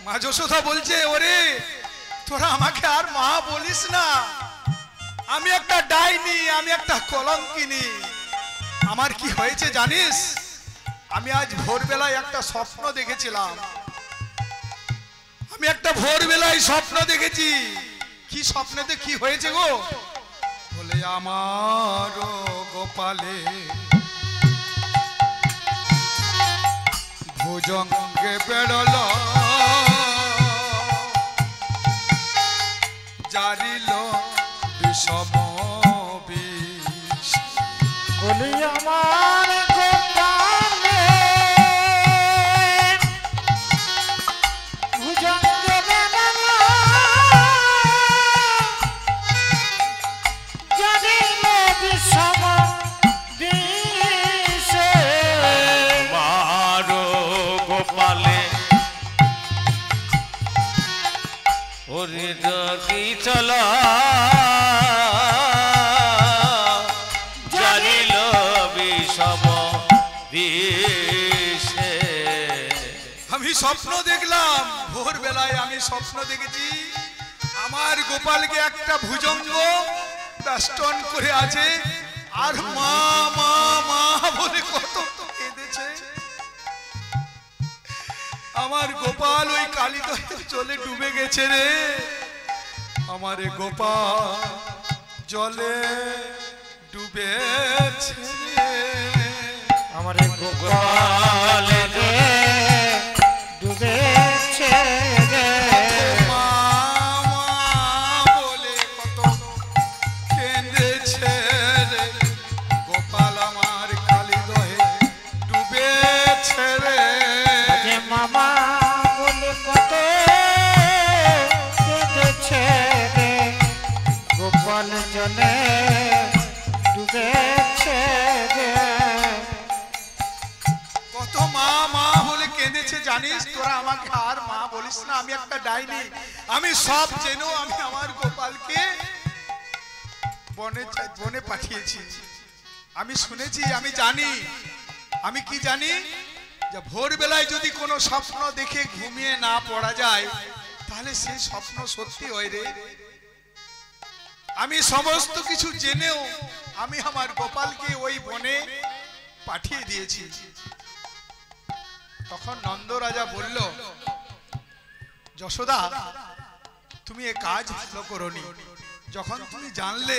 মা যশোদা বলছে, ওরে তোরা আমাকে আর মা বলিস না, আমি একটা ডাইনি, আমি একটা কলঙ্কিনী। আমার কি হয়েছে জানিস? আমি আজ ভোরবেলায় একটা স্বপ্ন দেখেছিলাম। আমি একটা ভোরবেলায় স্বপ্ন দেখেছি। কি স্বপ্নেতে কি হয়েছে গো? বলে আমার গোপালে ভুজঙ্গে বেড়ল জারিল বিষম বিষ। বলি আমার গোপালে ভুজঙ্গে বেড়ল জারিল বিষম বিষ। মারো গোপালে ওরে যদি চলা জানিল বিষম বিষে। আমি স্বপ্ন দেখলাম, ভোরবেলায় আমি স্বপ্ন দেখেছি আমার গোপালকে একটা ভুজঙ্গ বেষ্টন করে আছে, আর মা মা মা বলে কত কেঁদেছে। আমার গোপাল ওই কালিদহের জলে ডুবে গেছে রে। আমার গোপাল জলে ডুবেছে রে। আমার গোপালে রে ডুবেছে রে। মা মা বলে কত কেঁদেছে রে। গোপাল আমার কালিদহে ডুবেছে রে। যে মামা বলে কত কেঁদেছে রে। গোপাল জলে ডুবেছে রে। কত মা মা বলে কেঁদেছে জানিস? তোরা আমাকে আর মা বলিস না, আমি একটা ডাইনি। আমি সব জেনেও আমি আমার গোপালকে বনে পাঠিয়েছি। আমি শুনেছি, আমি জানি। আমি কি জানি? যে ভোরবেলায় যদি কোনো স্বপ্ন দেখে ঘুমিয়ে না পড়া যায়, তাহলে সেই স্বপ্ন সত্যি হয় রে। আমি সমস্ত কিছু জেনেও আমি আমার গোপালকে ওই বনে পাঠিয়ে দিয়েছি। তখন নন্দ রাজা বলল, যশোদা তুমি এ কাজ ভালো করনি। যখন তুমি জানলে,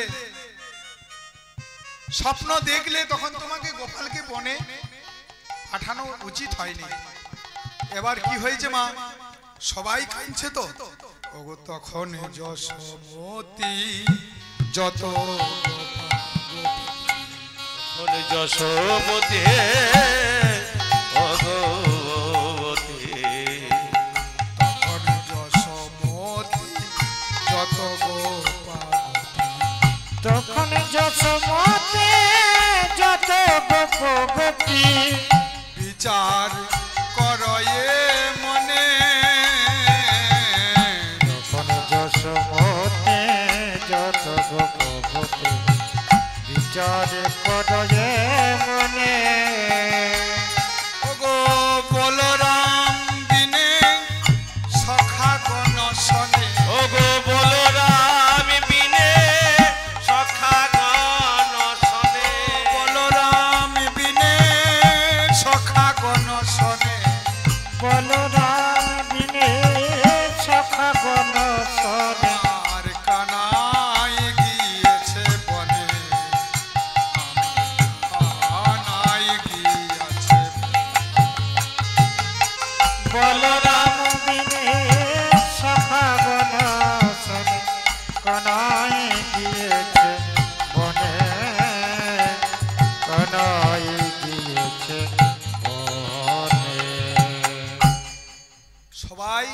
স্বপ্ন দেখলে, তখন তোমাকে গোপালকে বনে পাঠানো উচিত হয়নি। এবার কি হয়েছে মা? সবাই কাঁদছে তো। ওগো তখন যশোমতি যত যশোমতি ভগবতী তখন যশোমতি যত গোপাল, তখন যশোমতি যত গোপী বিচার করয়ে মনে। তখন যশোমতি যত গোপী বিচার করে মনে। ওগো বলরাম বিনে সখা গণ শনে। ওগো বলরাম বিনে সখা গণ শনে। বলরাম বিনে সখা গণ শনে। বলরাম বিনে সখা গণ শনে। আর কানাই গিয়েছে বনে, কানাই গিয়েছে। বলরাম বিনে সখা গণ শনে। কানাই গিয়েছে বনে, কানাই গিয়েছে বনে। সবাই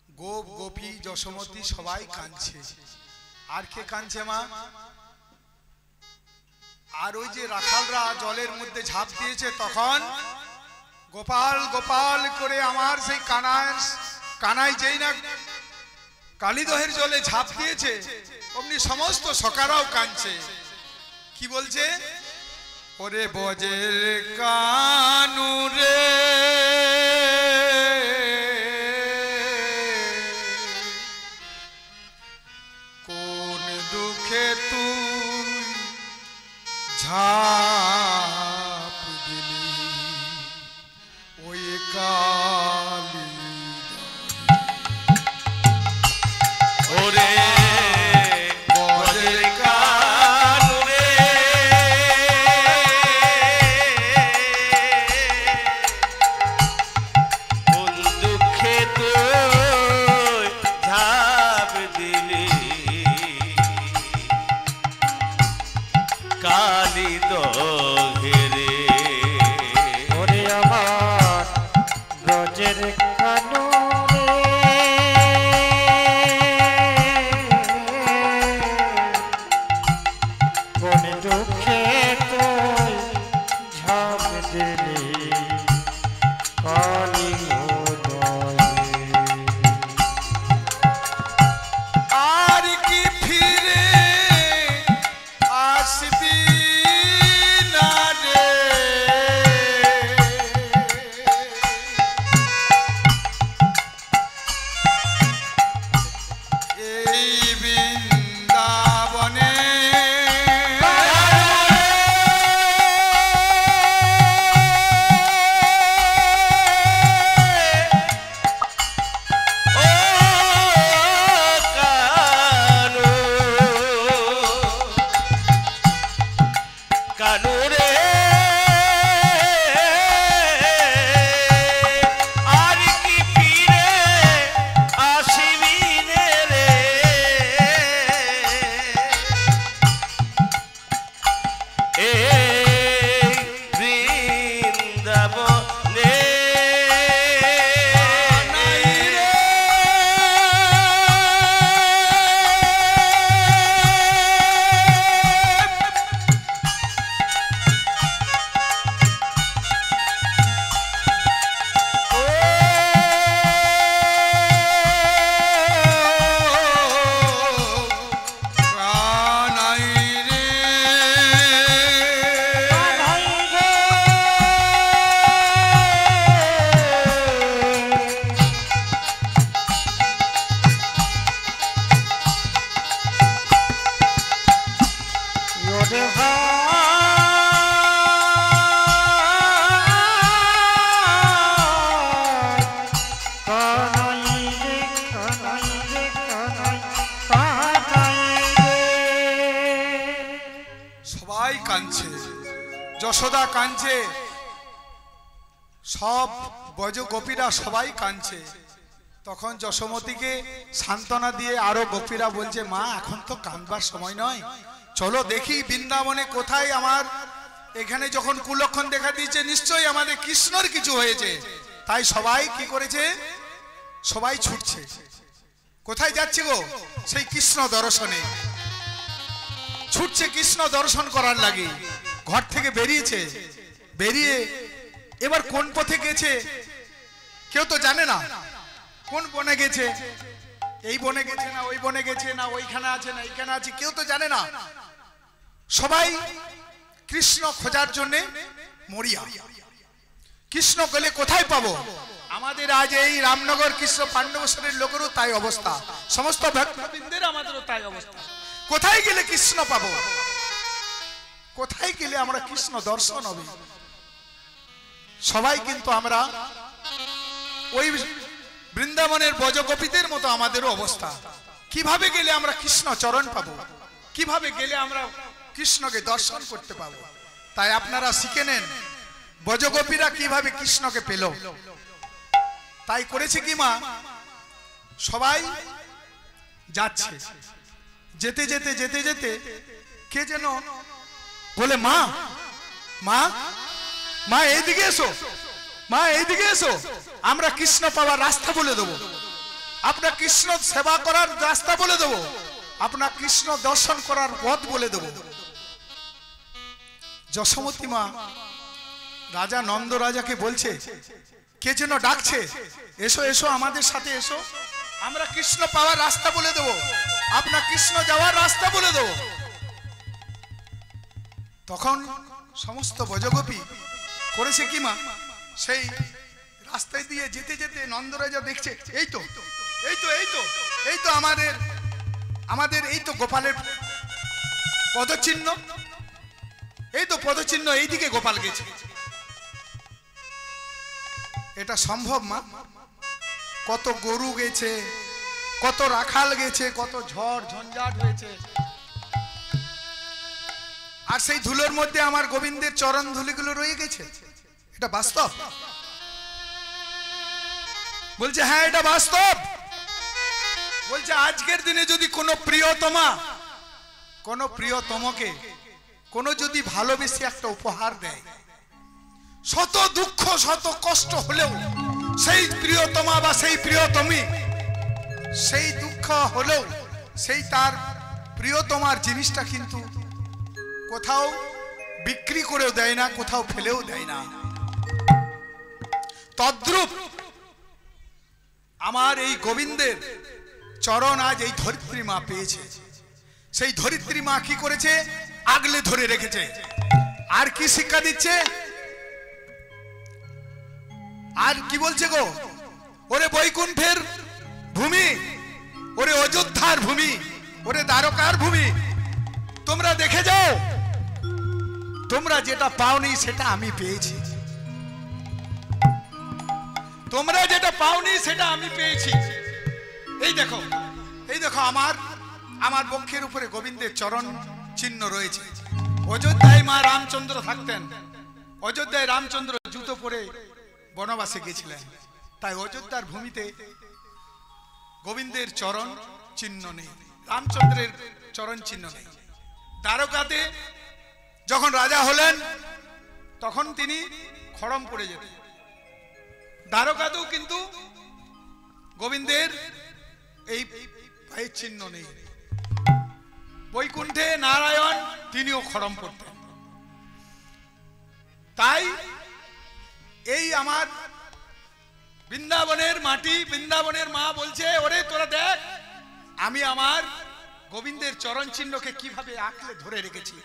গোপ গোপী যশোমতী সবাই কাঁদছে। আর কে কাঁদছে মা? আর ওই যে রাখালরা জলের মধ্যে ঝাঁপ দিয়েছে, তখন গোপাল গোপাল করে আমার সেই কানাই যেই না কালিদহের জলে ঝাঁপ দিয়েছে, অমনি সমস্ত সখারাও কাঁদছে। কি বলছে? ওরে বজের কানুরে কানাই রে কানাই রে কানাই কানাই রে। সবাই কাঁদছে, যশোদা কাঁদছে, সব ব্রজ গোপীরা সবাই কাঁদছে। তখন যশোমতীকে সান্ত্বনা দিয়ে আরো গোপীরা বলছে, মা এখন তো কাঁদবার সময় নয়, চলো দেখি বৃন্দাবনে কোথায় আমার, এখানে যখন কুলক্ষণ দেখা দিয়েছে নিশ্চয়ই আমাদের কৃষ্ণর কিছু হয়েছে। তাই সবাই কি করেছে, সবাই ছুটছে। কোথায় যাচ্ছে গো, সেই কৃষ্ণ দর্শনে ছুটছে, কৃষ্ণ দর্শন করার লাগে। ঘর থেকে বেরিয়েছে, বেরিয়ে এবার কোন পথে গেছে কেউ তো জানে না, কোন বনে গেছে, এই বনে গেছে না ওই বনে গেছে না ওইখানে আছে না এইখানে আছে, কেউ তো জানে না। সবাই কৃষ্ণ খোঁজার জন্য মরিয়া। কৃষ্ণ গেলে কোথায় পাবো? আমাদের আজ এই রামনগর কৃষ্ণ পাণ্ডবেশ্বরের লোকেরও তাই অবস্থা, সমস্ত ভক্তবৃন্দের আমাদেরও তাই অবস্থা। কোথায় গেলে কৃষ্ণ পাবো? কোথায় গেলে আমরা কৃষ্ণ দর্শন হবে? সবাই কিন্তু আমরা ওই বৃন্দাবনের ব্রজগোপীদের মতো আমাদেরও অবস্থা। কিভাবে গেলে আমরা কৃষ্ণ চরণ পাবো? কিভাবে গেলে আমরা কৃষ্ণকে দর্শন করতে পাবো? তাই আপনারা শিখে নেন ব্রজগোপীরা কিভাবে কৃষ্ণকে পেল। তাই করেছে কি মা, সবাই যাচ্ছে, যেতে যেতে যেতে যেতে কে যেন বলে, মা মা মা এইদিকে এসো, মা এইদিকে এসো, আমরা কৃষ্ণ পাওয়ার রাস্তা বলে দেবো, আপনার কৃষ্ণ সেবা করার রাস্তা বলে দেবো, আপনার কৃষ্ণ দর্শন করার পথ বলে দেবো। যশোমতী মা রাজা নন্দ রাজাকে বলছে, কে যেন ডাকছে, এসো এসো আমাদের সাথে এসো, আমরা কৃষ্ণ পাওয়ার রাস্তা বলে দেবো, আপনার কৃষ্ণ যাওয়ার রাস্তা বলে দেবো। তখন সমস্ত ব্রজগোপী করেছে কি মা, সেই রাস্তায় দিয়ে যেতে যেতে নন্দরাজা দেখছে, এই তো এই তো এই তো এই তো আমাদের আমাদের এই তো গোপালের পদচিহ্ন, এই তো পদচিহ্ন, এইদিকে গোপাল গেছে। এটা সম্ভব মা? কত গরু গেছে, কত রাখাল গেছে, কত ঝড় ঝঞ্ঝাট হয়েছে, আর সেই ধুলোর মধ্যে আমার গোবিন্দের চরণ ধুলিগুলো রয়ে গেছে। এটা বাস্তব? বলছে হ্যাঁ এটা বাস্তব। বলছে আজকের দিনে যদি কোনো প্রিয়তমকে কোনো যদি ভালোবেসে একটা উপহার দেয়, শত দুঃখ শত কষ্ট হলেও সেই প্রিয়তমা বা সেই প্রিয়তমী, সেই দুঃখ হলেও সেই তার প্রিয়তমার জিনিসটা কিন্তু কোথাও বিক্রি করেও দেয় না, কোথাও ফেলেও দেয় না। তদ্রূপ আমার এই গোবিন্দের চরণ আজ এই ধরিত্রী মা পেয়েছে। সেই ধরিত্রী মা কি করেছে? আগলে ধরে রেখেছে। আর কি শিক্ষা দিচ্ছে? আর কি বলছে গো, ওরে বৈকুণ্ঠের ভূমি, ওরে অযোধ্যার ভূমি, ওরে দ্বারকার ভূমি, তোমরা দেখে যাও, তোমরা যেটা পাওনি সেটা আমি পেয়েছি, তোমরা যেটা পাওনি সেটা আমি পেয়েছি। এই দেখো, এই দেখো আমার বক্ষের উপরে গোবিন্দের চরণ চিহ্ন রয়েছে। অযোধ্যায় মা রামচন্দ্র থাকতেন, অযোধ্যায় রামচন্দ্র জুতো পরে বনবাসে গেছিলেন, তাই অযোধ্যার ভূমিতে গোবিন্দের চরণ চিহ্ন নেই, রামচন্দ্রের চরণ চিহ্ন নেই। দ্বারকাতে যখন রাজা হলেন তখন তিনি খড়ম পড়ে যেতেন, দ্বারকাতেও কিন্তু গোবিন্দের এই পায়ের চিহ্ন নেই। বৈকুণ্ঠে নারায়ণ তিনিও খড়ম পড়তেন। তাই এই আমার বৃন্দাবনের মাটি, বৃন্দাবনের মা বলছে, ওরে তোরা দেখ আমি আমার গোবিন্দের চরণ চিহ্নকে কিভাবে আঁকলে ধরে রেখেছি।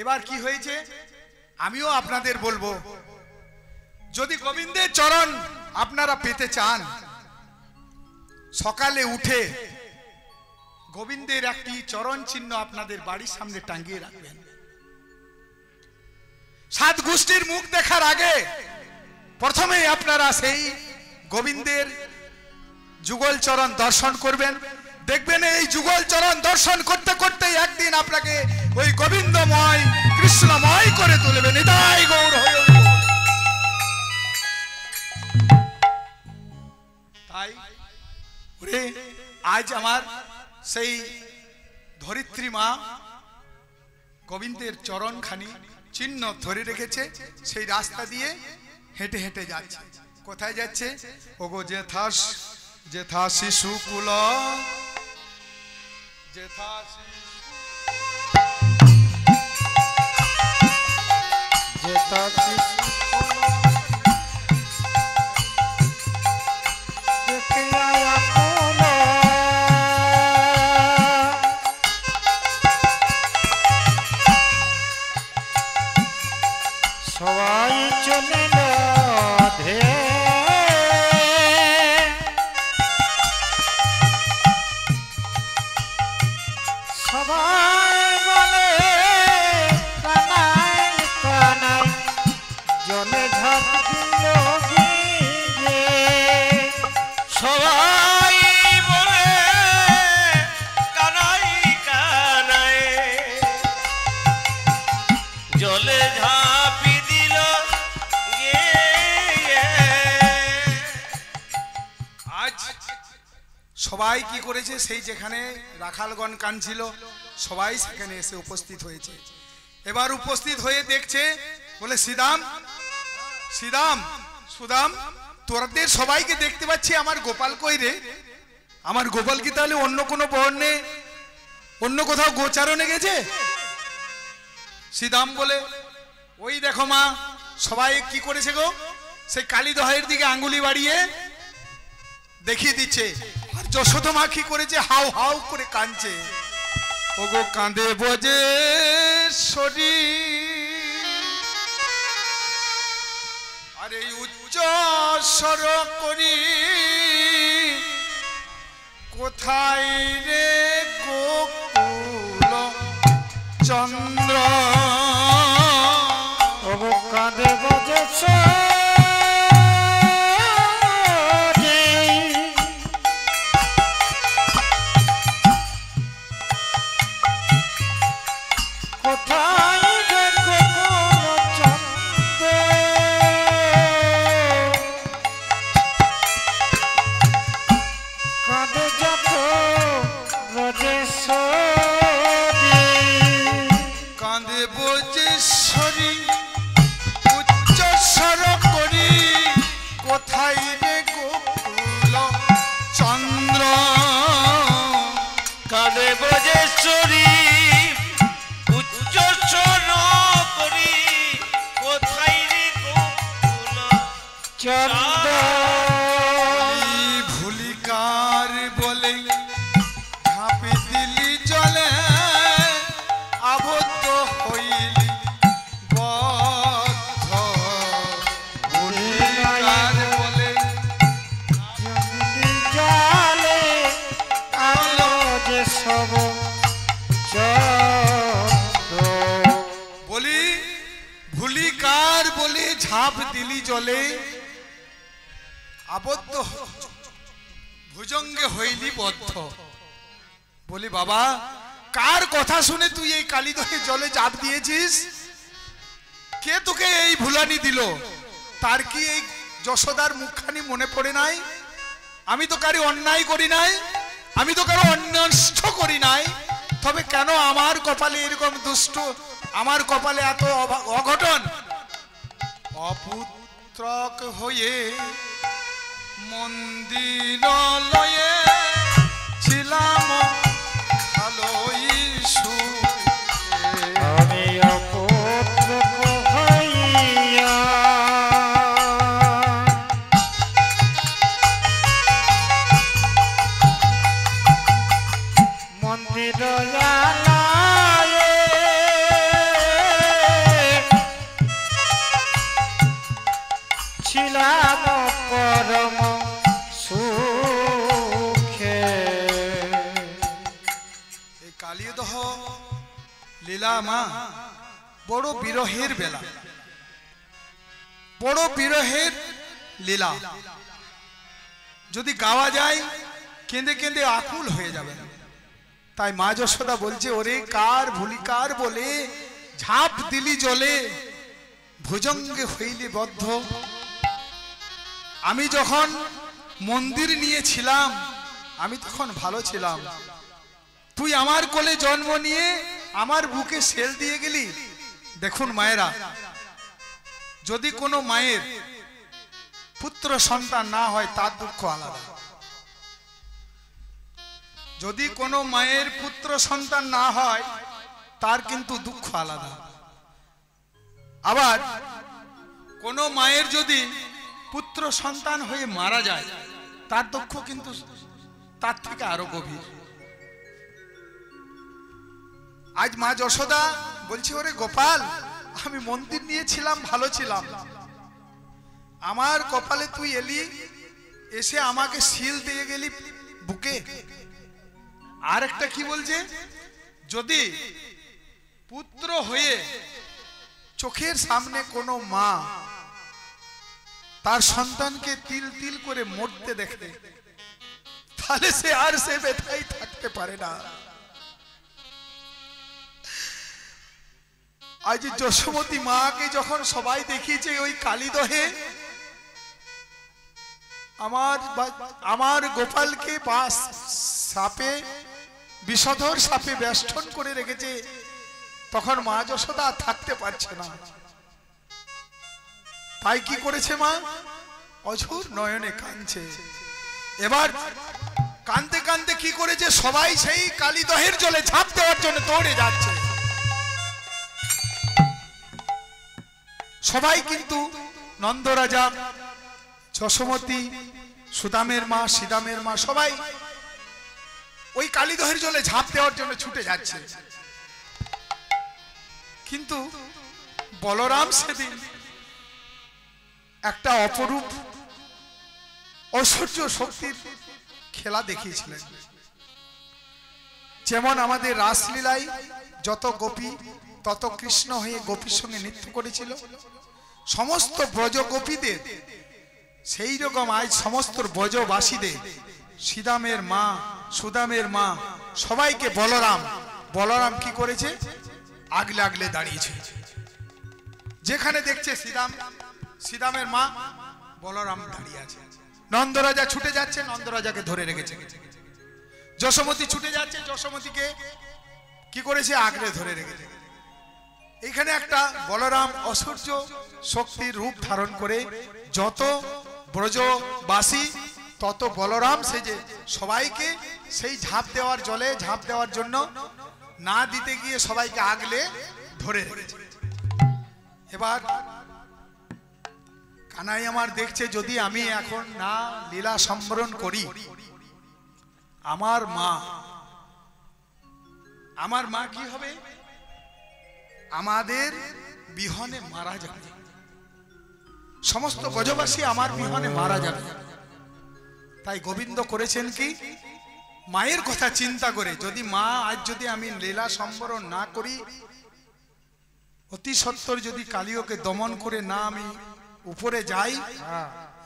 এবার কি হয়েছে আমিও আপনাদের বলবো, যদি গোবিন্দের চরণ আপনারা পেতে চান, সকালে উঠে গোবিন্দের একটি চরণ চিহ্ন আপনাদের বাড়ির সামনে টাঙ্গিয়ে রাখবেন। সাত গোষ্ঠীর মুখ দেখার আগে প্রথমেই আপনারা সেই গোবিন্দের যুগল চরণ দর্শন করবেন, দেখবেন এই যুগল চরণ দর্শন করতে করতে একদিন আপনাকে ওই গোবিন্দময় কৃষ্ণময় করে তুলবে। নিতাই গৌর হরি বল। তাই ওরে আজ আমার সেই ধরিত্রী মা গোবিন্দের চরণখানি চিহ্ন ধরে রেখেছে, সেই রাস্তা দিয়ে হেঁটে হেঁটে যাচ্ছে। কোথায় যাচ্ছে? ওগো যেথা শিশুকুল, যেথা সবাই চলিল ধে, সবাই বলে কানাই কানাই, জলে ঝাঁপ দিল গিয়ে। সবাই বলে কানাই কানাই, জলে ঝাঁপি দিল গে। আজ সবাই কি করেছে? সেই যেখানে রাখালগণ কাঁদছিল সবাই সেখানে এসে উপস্থিত হয়েছে। এবার উপস্থিত হয়ে দেখছে, বলে শ্রীদাম শ্রীদাম সুদাম, তোরাদের সবাইকে দেখতে পাচ্ছি, আমার গোপাল কই রে? আমার গোপাল কি তাহলে অন্য কোনো বর্ণে অন্য কোথাও গোচারণে গেছে? শ্রীদাম বলে, ওই দেখো মা, সবাই কি করেছে গো? সেই কালীদহের দিকে আঙ্গুলি বাড়িয়ে দেখিয়ে দিচ্ছে। আর যশোদা মা কি করেছে? হাউ হাউ করে কাঁদছে। ওগো কাঁদে বজে শরীর, আর এই উচ্চ স্বর করি কোথায় রে গোকুল চন্দ্র। ওগো কাঁদে বজেছ কোথায় রে গোকুল চন্দ্র, কাঁদে যত ব্রজেশ্বরী। কাঁদে বজেশ্বরী উচ্চ স্বর করি কোথায় রে গোকুল চন্দ্র। কাঁদে ব্রজেশ্বরী উচ্চ স্বর করি কোথায় রে গোকুল চন্দ্র। ভুলিকার বলে ঝাঁপি দিলি জলে, আবদ্ধ হইলি বদ্ধ। ভুলিকার বলে জালে আলো যে সব চন্দ্র। বলি ভুলিকার বলে ঝাঁপ দিলি জলে, আবদ্ধ ভুজঙ্গে হইলি বদ্ধ। বলি বাবা, কার কথা শুনে তুই এই কালীদহে জলে ঝাঁপ দিয়েছিস? কে তোকে এই ভুলানি দিল? তার কি এই যশোদার মুখখানি মনে পড়ে নাই? আমি তো কারো অন্যায় করি নাই, আমি তো কারো অন্যষ্ট করি নাই, তবে কেন আমার কপালে এরকম দুষ্ট, আমার কপালে এত অঘটন? অপুত্রক হয়ে মন্দির লয়ে ছিলাম ভালোই সুখে। আমি অপুত্র হইয়া মন্দির আলায়ে ছিলাম পরম সুখে। এই কালীদহ লীলা মা বড় বিরহের বেলা, বড় বিরহের লীলা। যদি গাওয়া যায় কেঁদে কেঁদে আকুল হয়ে যাবে। তাই মা যশোদা বলছে, ওরে কার ভুলি কার বলে ঝাঁপ দিলি জলে, ভুজঙ্গে হইলি বদ্ধ। আমি যখন মন্দির নিয়েছিলাম আমি তখন ভালো ছিলাম, তুই আমার কোলে জন্ম নিয়ে আমার বুকে সেল দিয়ে গেলি। দেখুন মায়েরা, যদি কোনো মায়ের পুত্র সন্তান না হয় তার দুঃখ আলাদা। যদি কোনো মায়ের পুত্র সন্তান না হয় তার কিন্তু দুঃখ আলাদা। আবার কোনো মায়ের যদি পুত্র সন্তান হয়ে মারা যায় তার দুঃখ কিন্তু তার থেকে আরো গভীর। আজ মা যশোদা বলছি, ওরে গোপাল, আমি মন্দির নিয়েছিলাম, ভালো ছিলাম, আমার কপালে তুই এলি, এসে আমাকে শিল দিয়ে গেলি বুকে। আর একটা কি বলছে, যদি পুত্র হয়ে চোখের সামনে কোনো মা তার সন্তানকে তিল তিল করে মরতে দেখে তাহলে সে আর সে ব্যথায় থাকতে পারে না। আজ যশোমতী মাকে যখন সবাই দেখিয়েছে ওই কালীদহে, আমার গোপালকে বাস সাপে, বিষধর সাপে বেষ্টন করে রেখেছে, তখন মা যশোদা থাকতে পারছে না। তাই কি করেছে মা? অঝোর নয়নে কাঁদছে। এবার কাঁদতে কাঁদতে কি করেছে, সবাই সেই কালীদহের জলে ঝাঁপ দেওয়ার জন্য দৌড়ে যাচ্ছে। সবাই কিন্তু নন্দরাজা, যশোমতী, সুদামের মা, সীতামের মা, সবাই ওই কালীদহের জলে ঝাঁপ দেওয়ার জন্য ছুটে যাচ্ছে। কিন্তু বলরাম সেদিন একটা অপরূপ ঐশ্বর্য শক্তির খেলা দেখিয়েছিলেন। যেমন আমাদের রাসলীলায় যত গোপী তত কৃষ্ণ হয়ে গোপীর সঙ্গে নৃত্য করেছিল, সমস্ত ব্রজ গোপীদের সেই রকম আজ সমস্ত ব্রজবাসীদের, সীতামের মা, সুদামের মা, সবাইকে বলরাম কি করেছে, আগলে আগলে দাঁড়িয়েছে। যেখানে দেখছে সীতামের মা, বলরাম দাঁড়িয়ে আছে। নন্দরাজা ছুটে যাচ্ছে, নন্দরাজাকে ধরে রেখেছে। যশোমতী ছুটে যাচ্ছে, যশোমতীকে কি করেছে, আগলে ধরে রেখেছে। এখানে একটা বলরাম ঐশ্বর্য শক্তির রূপ ধারণ করে যত ব্রজবাসী তত বলরাম সেজে সবাইকে সেই ঝাঁপ দেওয়ার জলে ঝাঁপ দেওয়ার জন্য না দিতে গিয়ে সবাইকে আগলে ধরে রেখেছে। এবার কানাই আমার দেখছে, যদি আমি এখন না লীলা সম্বরণ করি, আমার মা কি হবে, আমাদের বিহনে মারা যাবে, সমস্ত ব্রজবাসী আমার বিহনে মারা যাবে। তাই গোবিন্দ করেছেন কি, মায়ের কথা চিন্তা করে, যদি মা আজ যদি আমি লীলা সম্বরণ না করি, অতি সত্বর যদি কালিওকে দমন করে না আমি উপরে যাই,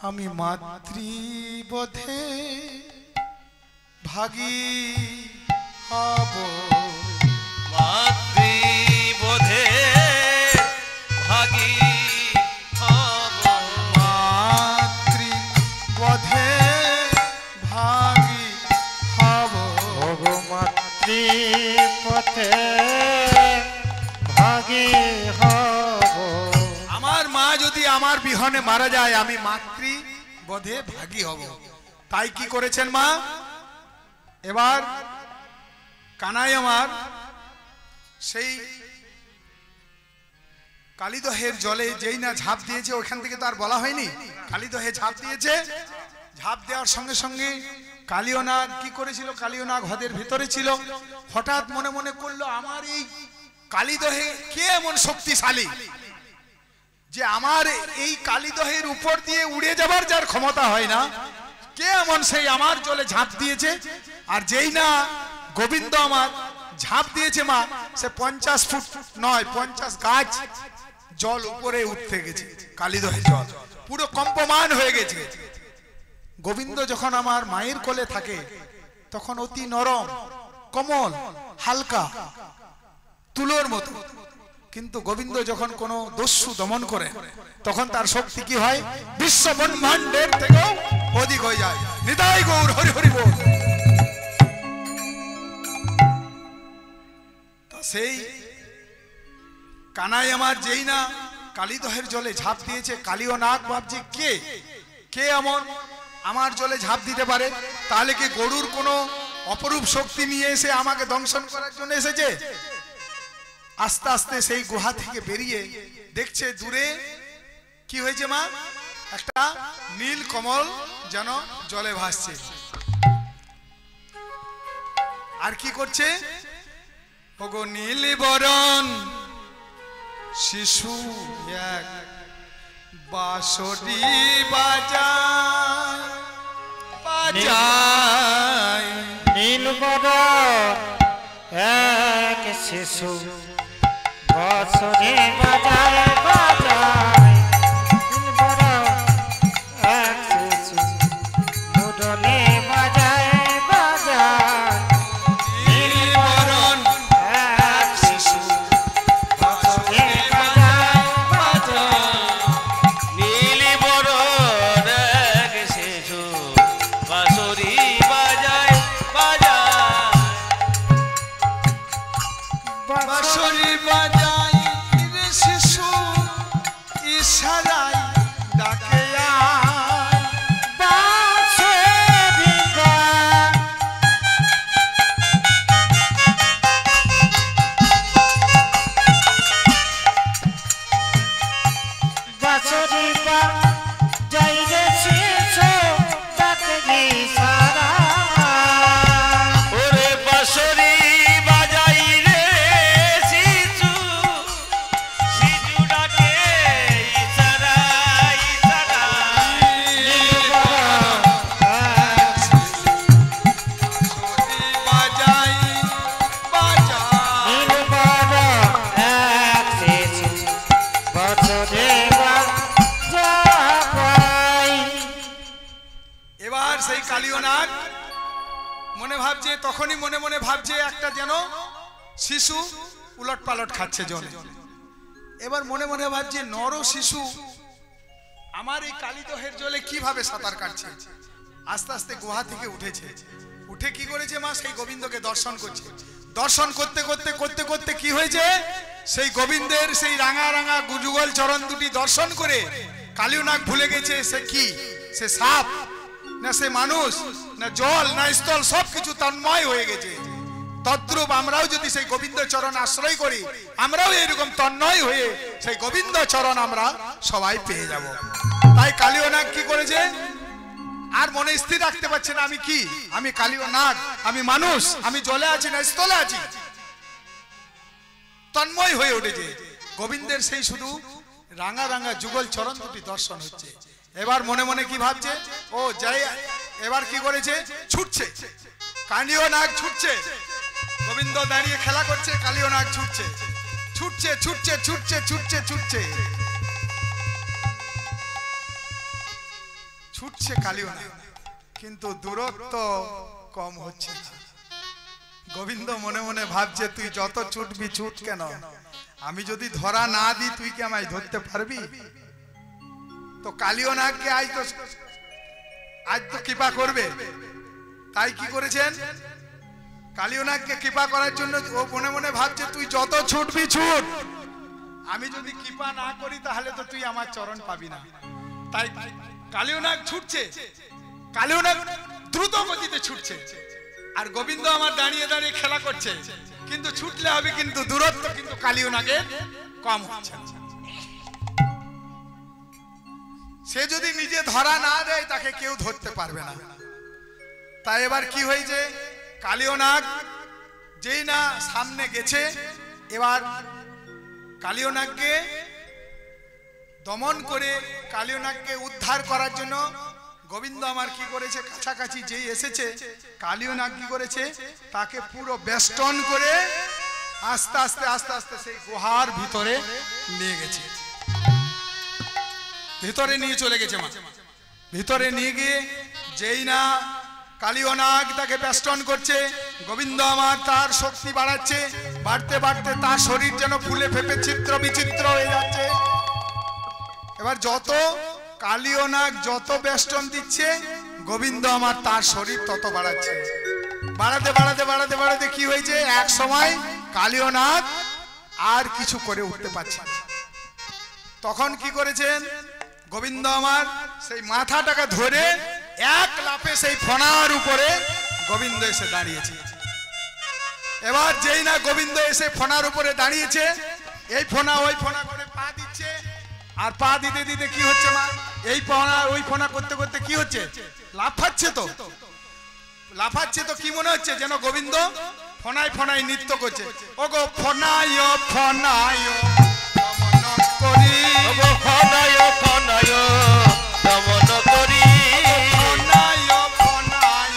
আমি মাতৃবোধে ভাগী হব, মাতৃবোধে ভাগী হব, মাতৃবোধে ভাগী হব, মাতৃপথে ভাগী হব। আমার মা যদি আমার বিহনে মারা যায়, আমি মাতৃবোধে ভাগী হব। তাই কি করেছেন মা? এবার কানাই আমার সেই কালীদহের জলে যেই না ঝাঁপ দিয়েছে, ওখান থেকে তো আর বলা হয়নি, কালীদহে ঝাঁপ দিয়েছে। ঝাঁপ দেওয়ার সঙ্গে সঙ্গে কালীয় নাগ কি করেছিল, কালীয় নাগ হ্রদের ভিতরে ছিল। হঠাৎ মনে মনে করলো, আমার এই কালীদহে কে এমন শক্তিশালী যে আমার এই কালীদহের উপর দিয়ে উড়ে যাবার যার ক্ষমতা হয় না, কে এমন সেই আমার জলে ঝাঁপ দিয়েছে। আর যেই না গোবিন্দ আমার ঝাঁপ দিয়েছে মা, সে 50 ফুট নয় 50 গাছ জল উপরে উঠতে গেছে, কালীদহের জল পুরো কম্পমান হয়ে গেছে। গোবিন্দ যখন আমার মায়ের কোলে থাকে তখন অতি নরম, কোমল, হালকা, তুলোর মতো। কিন্তু গোবিন্দ যখন কোনো দস্যু দমন করে তখন তার শক্তি কি হয়? বিশ্ব ব্রহ্মাণ্ডের থেকেও অধিক হয়ে যায়। নিতাই গৌর হরি হরি বল। সেই কানাই আমার যেই না কালীদহের জলে ঝাঁপ দিয়েছে, কালীয় নাগ ভাবছে কে কে এমন আমার জলে ঝাঁপ দিতে পারে? তাহলে কি গরুর কোনো অপরূপ শক্তি নিয়ে এসে আমাকে দংশন করার জন্য এসেছে? আস্তে আস্তে সেই গুহা থেকে বেরিয়ে দেখছে দূরে কি হয়েছে মা, একটা নীল কমল যেন জলে ভাসছে। আর কি করছে? ওগো নীল বরণ শিশু এক বাঁশরি বাজায় বাজায়। নীল বরণ এক শিশু বাঁশরি বাজায় বাজায়। নীল বরণ এক শিশু মুরলী বাজায় বাজায়। নীল বরণ এক শিশু বাঁশরি বাজায় বাজায়। নীলি বরণ এক শিশু বাঁশরি বাজায় বাজায়। বাঁশরি বাজায় রে শিশু ইশারায় ডাকে আয়। বাঁশরি বাজায় বাঁশরি বাজায় রে শিশু ডাকে ইশারা। ওরে বাঁশরি বাজাই রে শিশু, শিশু ডাকে ইশারা ইশারা। বাঁশরি বাজায় বাজায়। নীল বরণ এক শিশু বাঁশরি বাজায়। এবার সেই কালীয় নাগ মনে ভাবছে, তখনই মনে মনে ভাবছে একটা যেন শিশু উলট পালট খাচ্ছে জলে। এবার মনে মনে ভাবছে নর শিশু আমার এই কালীদহের জলে কিভাবে সাঁতার কাটছে। আস্তে আস্তে গুহা থেকে উঠেছে, উঠে কি করেছে মা, সেই গোবিন্দকে দর্শন করছে। দর্শন করতে করতে করতে করতে কি হয়েছে, সেই গোবিন্দের সেই রাঙা রাঙা যুগল চরণ দুটি দর্শন করে কালীয় নাগ ভুলে গেছে সে কি, সে সাপ না সে মানুষ না জল না স্থল, সবকিছু তন্ময় হয়ে গেছে। তদ্রূপ আমরাও যদি সেই গোবিন্দ চরণ আশ্রয় করি, আমরাও এরকম তন্ময় হয়ে সেই গোবিন্দ চরণ আমরা সবাই পেয়ে যাব। তাই কালীয় নাগ কি করেছে, আর মনে স্থির রাখতে পারছে না আমি কি, আমি কালীয় নাগ, আমি মানুষ, আমি জলে আছি না স্থলে আছি। তন্ময় হয়ে উঠেছে, গোবিন্দের সেই শুধু রাঙা রাঙা যুগল চরণ দুটি দর্শন হচ্ছে। এবার মনে মনে কি ভাবছে, ও যাই, এবার কি করেছে, ছুটছে, কালীয় নাগ ছুটছে, গোবিন্দ দাঁড়িয়ে খেলা করছে, কালীয় নাগ ছুটছে ছুটছে ছুটছে ছুটছে ছুটছে ছুটছে ছুটছে কালীয় নাগ, কিন্তু দূরত্ব কম হচ্ছে না। গোবিন্দ মনে মনে ভাবছে তুই যত ছুটবি ছুট কেন, আমি যদি ধরা না দিই তুই কি আমায় ধরতে পারবি? তো কালীয় নাগকে আজ তো কৃপা করবে। তাই কি করেছেন, কালীয় নাগকে কৃপা করার জন্য ও মনে মনে ভাবছে তুই যত ছুটবি ছুট, আমি যদি কৃপা না করি তাহলে তো তুই আমার চরণ পাবি না। তাই কালীয় নাগ ছুটছে, কালীয় নাগ দ্রুত গতিতে ছুটছে, আর গোবিন্দ আমার দাঁড়িয়ে দাঁড়িয়ে খেলা করছে। কিন্তু ছুটলে হবে, কিন্তু দূরত্ব কিন্তু কালীয় নাগের কম হচ্ছে। সে যদি নিজে ধরা না দেয় তাকে কেউ ধরতে পারবে না। তাই এবার কি হয়েছে, কালীয় নাগ যেই না সামনে গেছে, এবার কালীয় নাগকে দমন করে কালীয় নাগকে উদ্ধার করার জন্য গোবিন্দ আমার কি করেছে, কাছাকাছি যেই এসেছে কালীয় নাগ কি করেছে, তাকে পুরো বেষ্টন করে আস্তে আস্তে আস্তে আস্তে সেই গুহার ভিতরে নিয়ে গেছে, ভিতরে নিয়ে চলে গেছে মা। ভিতরে নিয়ে গিয়ে যেই না কালীয় নাগ তাকে বেষ্টন করছে, গোবিন্দ আমার তার শক্তি বাড়াচ্ছে, বাড়তে বাড়তে তার শরীর যেন ফুলে ফেপে চিত্র বিচিত্র হয়ে যাচ্ছে। এবার যত কালীয় নাগ যত বেষ্টন দিচ্ছে, গোবিন্দ আমার তার শরীর তত বাড়াচ্ছে। বাড়াতে বাড়াতে বাড়াতে বাড়াতে কি হয়েছে, এক সময় কালীয় নাগ আর কিছু করে উঠতে পারছে না। তখন কি করেছেন, গোবিন্দ আমার সেই মাথাটাকে ধরে এক লাফে সেই ফণার উপরে গোবিন্দ এসে দাঁড়িয়েছে। এবার যেই না গোবিন্দ এসে ফণার উপরে দাঁড়িয়েছে, এই ফণা ওই ফণা করে পা দিচ্ছে, আর পা দিতে দিতে কি হচ্ছে মা, এই ফণা ওই ফণা করতে করতে কি হচ্ছে, লাফাচ্ছে। তো লাফাচ্ছে তো কি মনে হচ্ছে, যেন গোবিন্দ ফণায় ফণায় নৃত্য করছে। ও গো ফণায় ফণায় দমন করি, ও গো ফণায় ফণায় দমন করি, ফণায় ফণায়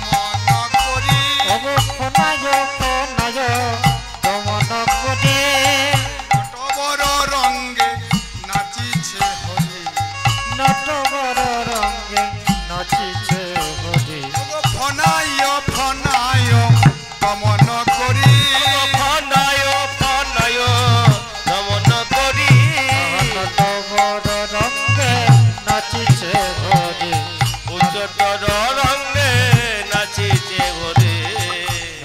দমন করি, ওগো ফণায় ফণায় দমন করি, নটবর রঙ্গে নাচিছে হরি, নটবর রঙ্গে নাচিছে হরি, ও গো ফণায় ফণায় দমন করি, ও গো ফণায় ফণায় দমন করি, নটবর রঙ্গে নাচিছে হরি, উচ্চতর রঙ্গে নাচিছে হরে।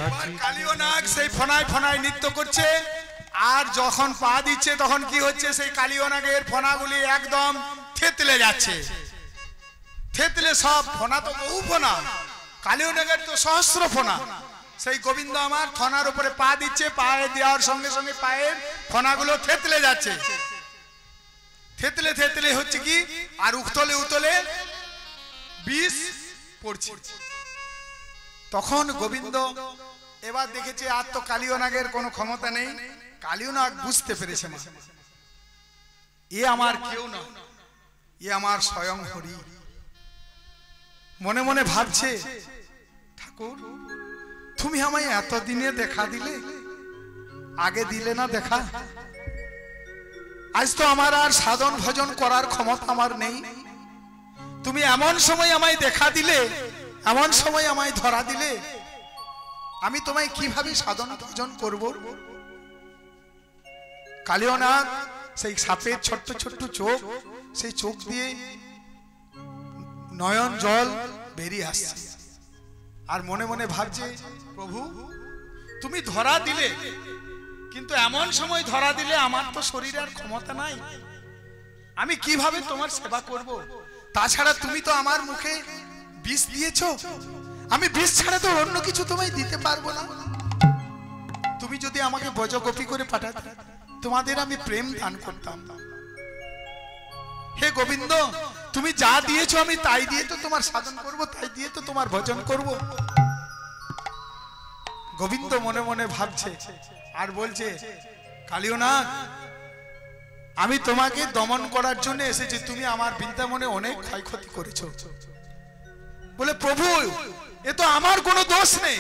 এবার কালীয় নাগ সেই ফণায় ফণায় নৃত্য করছে, আর যখন পা দিচ্ছে তখন কি হচ্ছে, সেই কালীয় নাগের ফণাগুলি একদম থেতলে যাচ্ছে। থেতলে সব ফণা তো বহু ফণা, কালীয় নাগের তো সহস্র ফণা। সেই গোবিন্দ আমার ফণার উপরে পা দিচ্ছে, পায়ে দেওয়ার সঙ্গে সঙ্গে পায়ের ফণাগুলো থেতলে যাচ্ছে। থেতলে থেতলে হচ্ছে কি, আর উতলে উতলে বিষ পড়ছে। তখন গোবিন্দ এবার দেখেছে আর তো কালীয় নাগের কোনো ক্ষমতা নেই। কালীয় নাগ বুঝতে পেরেছে, মা এ আমার কেউ না, এ আমার স্বয়ং হরি। মনে মনে ভাবছে, ঠাকুর তুমি আমায় এতদিনে দেখা দিলে, আগে দিলে না দেখা। আজ তো আমার আর সাধন ভজন করার ক্ষমতা আমার নেই, তুমি এমন সময় আমায় দেখা দিলে, এমন সময় আমায় ধরা দিলে, আমি তোমায় কিভাবে সাধন ভজন করব। কালীয় নাগ সেই সাপের ছোট্ট ছোট্ট চোখ, সেই চোখ দিয়ে নয়ন জল বেরিয়ে আসছে, আর মনে মনে ভাবছে, প্রভু তুমি ধরা দিলে, কিন্তু এমন সময় ধরা দিলে আমার তো শরীরে আর ক্ষমতা নাই, আমি কিভাবে তোমার সেবা করব। তাছাড়া তুমি তো আমার মুখে বিষ দিয়েছো, আমি বিষ ছাড়া তো অন্য কিছু তোমায় দিতে পারবো না। তুমি যদি আমাকে ব্রজগোপী করে পাঠাতে, তোমাদের আমি প্রেম দান করতাম। হে গোবিন্দ তুমি যা দিয়েছো আমি তাই দিয়ে তো তোমার সাধন করব, তাই দিয়ে তো তোমার ভজন করব। গোবিন্দ মনে মনে ভাবছে আর বলছে, কালীয় নাগ আমি তোমাকে দমন করার জন্য এসেছি, তুমি আমার বৃন্দাবনে অনেক ক্ষয়ক্ষতি করেছো। বলে প্রভু এ তো আমার কোনো দোষ নেই,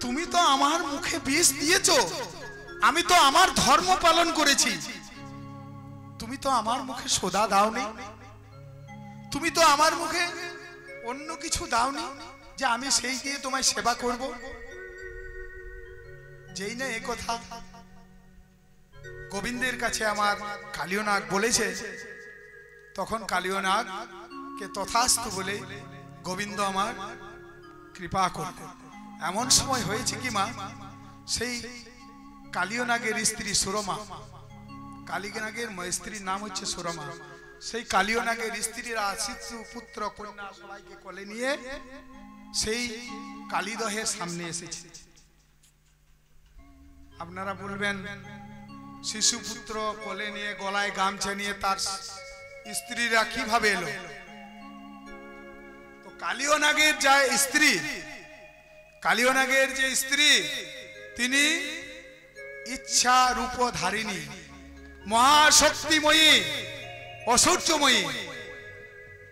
তুমি তো আমার মুখে বিষ দিয়েছো, আমি তো আমার ধর্ম পালন করেছি, তুমি তো আমার মুখে সোদা দাওনি, তুমি তো আমার মুখে অন্য কিছু দাওনি যে আমি সেই দিয়ে তোমায় সেবা করব। যেই না এ কথা গোবিন্দের কাছে আমার কালীয় নাগ বলেছে, তখন কালীয় নাগ কে তথাস্তু বলে গোবিন্দ আমার কৃপা করলেন। এমন সময় হয়েছে কি মা, সেই কালীয় নাগের স্ত্রী সুরমা, কালীয় নাগের স্ত্রীর নাম হচ্ছে সুরমা, সেই কালীয় নাগের স্ত্রীরা শিশু পুত্র কন্যা সবাইকে কোলে নিয়ে সেই কালীদহের সামনে এসেছে। আপনারা বলবেন শিশু পুত্র কোলে নিয়ে গলায় গামছা নিয়ে তার স্ত্রীরা কিভাবে এলো? তো কালীয় নাগের যা স্ত্রী, কালীয় নাগের যে স্ত্রী তিনি ইচ্ছা রূপধারিণী, মহাশক্তিময়ী, অসূর্যময়ী,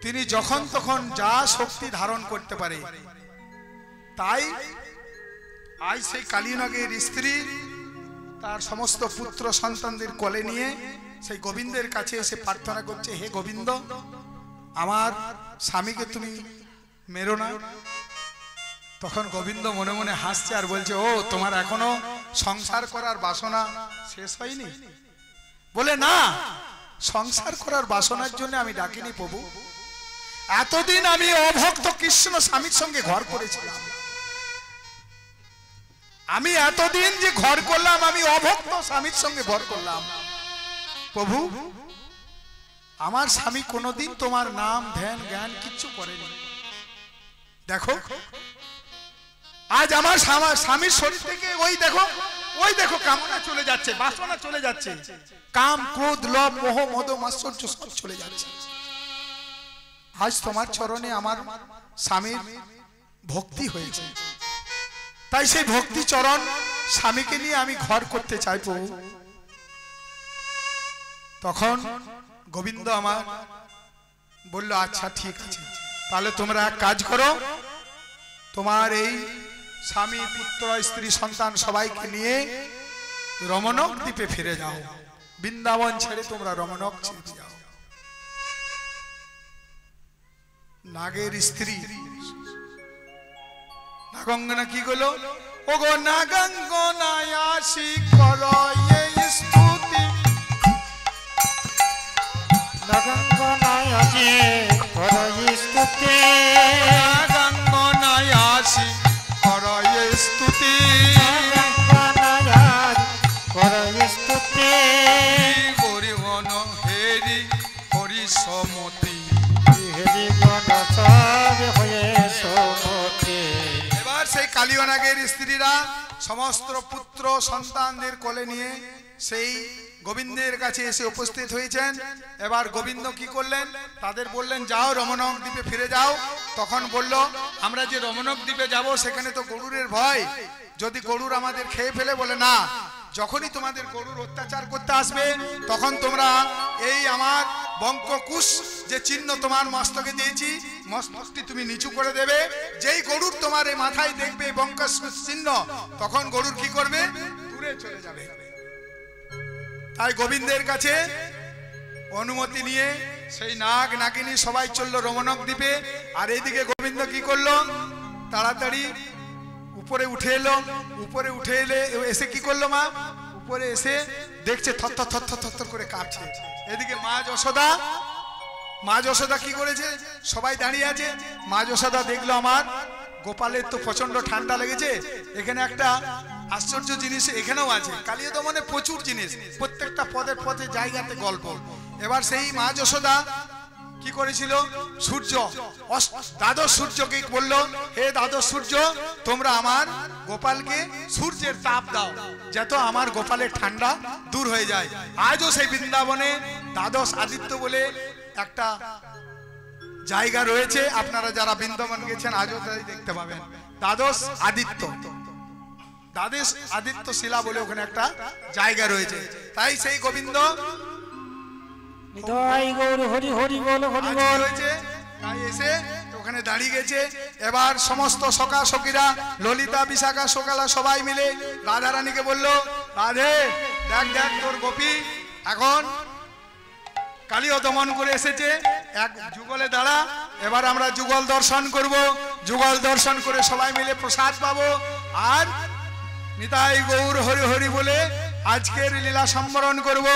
তিনি যখন তখন যা শক্তি ধারণ করতে পারে। তাই আজ সেই কালীনাগের স্ত্রী তার সমস্ত পুত্র সন্তানদের কোলে নিয়ে সেই গোবিন্দের কাছে এসে প্রার্থনা করছে, হে গোবিন্দ আমার স্বামীকে তুমি মেরো না। তখন গোবিন্দ মনে মনে হাসছে আর বলছে, ও তোমার এখনো সংসার করার বাসনা শেষ হয়নি? বলে না, সংসার করার বাসনার জন্য আমি ডাকিনি প্রভু। এতদিন আমি অভক্ত কৃষ্ণ স্বামীর সঙ্গে ঘর করেছিলাম। আমি এতদিন যে ঘর করলাম, আমি অভক্ত স্বামীর সঙ্গে ঘর করলাম। প্রভু, আমার স্বামী কোনোদিন তোমার নাম ধ্যান জ্ঞান কিচ্ছু করেনি। দেখো আজ আমার স্বামীর শরীর থেকে ওই দেখো কামনা চলে যাচ্ছে, বাসনা চলে যাচ্ছে, কাম ক্রোধ লোভ মোহ মদ মাৎসর্য সব চলে যাচ্ছে। আজ তোমার চরণে আমার স্বামীর ভক্তি হয়েছে, তাই সেই ভক্তি চরণ স্বামীকে নিয়ে আমি ঘর করতে চাই প্রভু। তখন গোবিন্দ আমার বলল, আচ্ছা ঠিক আছে, তাহলে তোমরা এক কাজ করো, তোমার এই স্বামী পুত্র স্ত্রী সন্তান সবাইকে নিয়ে রমণক দ্বীপে ফিরে যাও, বৃন্দাবন ছেড়ে তোমরা রমণক ছেড়ে যাও। নাগের স্ত্রী নাগাঙ্গনা কি করলো, ও গো নাগাঙ্গনায় আসি করো এই স্তুতি, নাগাঙ্গনায় আসি করো এই স্তুতি, নাগাঙ্গনায় আসি করো এই স্তুতি, নাগাঙ্গনায় করো এই স্তুতি, গরিবন হেরি হরি সমতি, হেরি গণ সব হয়ে সমতি। এবার সেই কালিয়নাগের স্ত্রীরা সমস্ত পুত্র সন্তানদের কোলে নিয়ে সেই গোবিন্দের কাছে এসে উপস্থিত হয়েছেন। এবার গোবিন্দ কি করলেন, তাদের বললেন, যাও রমণক দ্বীপে ফিরে যাও। তখন বলল, আমরা যে রমণক দ্বীপে যাব সেখানে তো গরুরের ভয়, যদি গরুর আমাদের খেয়ে ফেলে। বলে না, যখনই তোমাদের গরুর অত্যাচার করতে আসবে তখন তোমরা এই আমার বঙ্ককুশ যে চিহ্ন তোমার মস্তকে দিয়েছি, মস্তকটি তুমি নিচু করে দেবে। যেই গরুর তোমার এই মাথায় দেখবে বঙ্ককুশ চিহ্ন, তখন গরুর কি করবে, দূরে চলে যাবে। তাই গোবিন্দের কাছে অনুমতি নিয়ে সেই নাগ নাগিনী সবাই চললো রমণক দ্বীপে। আর এইদিকে গোবিন্দ কি করলো, তাড়াতাড়ি উপরে উঠে এলো। উপরে উঠে এলে এসে কি করলো, মা উপরে এসে দেখছে থরথর থরথর থরথর করে কাঁপছে। এদিকে মা যশোদা কি করেছে, সবাই দাঁড়িয়ে আছে। মা যশোদা দেখলো আমার গোপালের তো প্রচন্ড ঠান্ডা লেগেছে। এখানে একটা আশ্চর্য জিনিস এখানেও আছে, কালিয়া দমনে প্রচুর জিনিস, প্রত্যেকটা পদে পদে জায়গাতে গল্প। এবার সেই মা যশোদা কি করেছিল, সূর্য দ্বাদশ সূর্যকে বলল, হে দ্বাদশ সূর্য, তোমরা আমার গোপালকে সূর্যের তাপ দাও, যাতে আমার গোপালের ঠান্ডা দূর হয়ে যায়। আজও সেই বৃন্দাবনে দ্বাদশ আদিত্য বলে একটা জায়গা রয়েছে, আপনারা যারা বৃন্দাবন গেছেন আজও তাই দেখতে পাবেন। দ্বাদশ আদিত্য শিলা বলে ওখানে একটা জায়গা রয়েছে। তাই সেই গোবিন্দ গৌর হরি হরি বল হরি বল হয়েছে, তাই এসে ওখানে দাঁড়িয়ে গেছে। এবার সমস্ত সখা সখীরা, ললিতা বিশাখা সকালা সবাই মিলে রাধা রানীকে বললো, রাধে দেখ দেখ তোর গোপী এখন কালীয় দমন করে এসেছে, এক যুগলে দাঁড়া, এবার আমরা যুগল দর্শন করব। যুগল দর্শন করে সবাই মিলে প্রসাদ পাবো। আর নিতাই গৌর হরি হরি বলে আজকের লীলা সম্বরণ করব।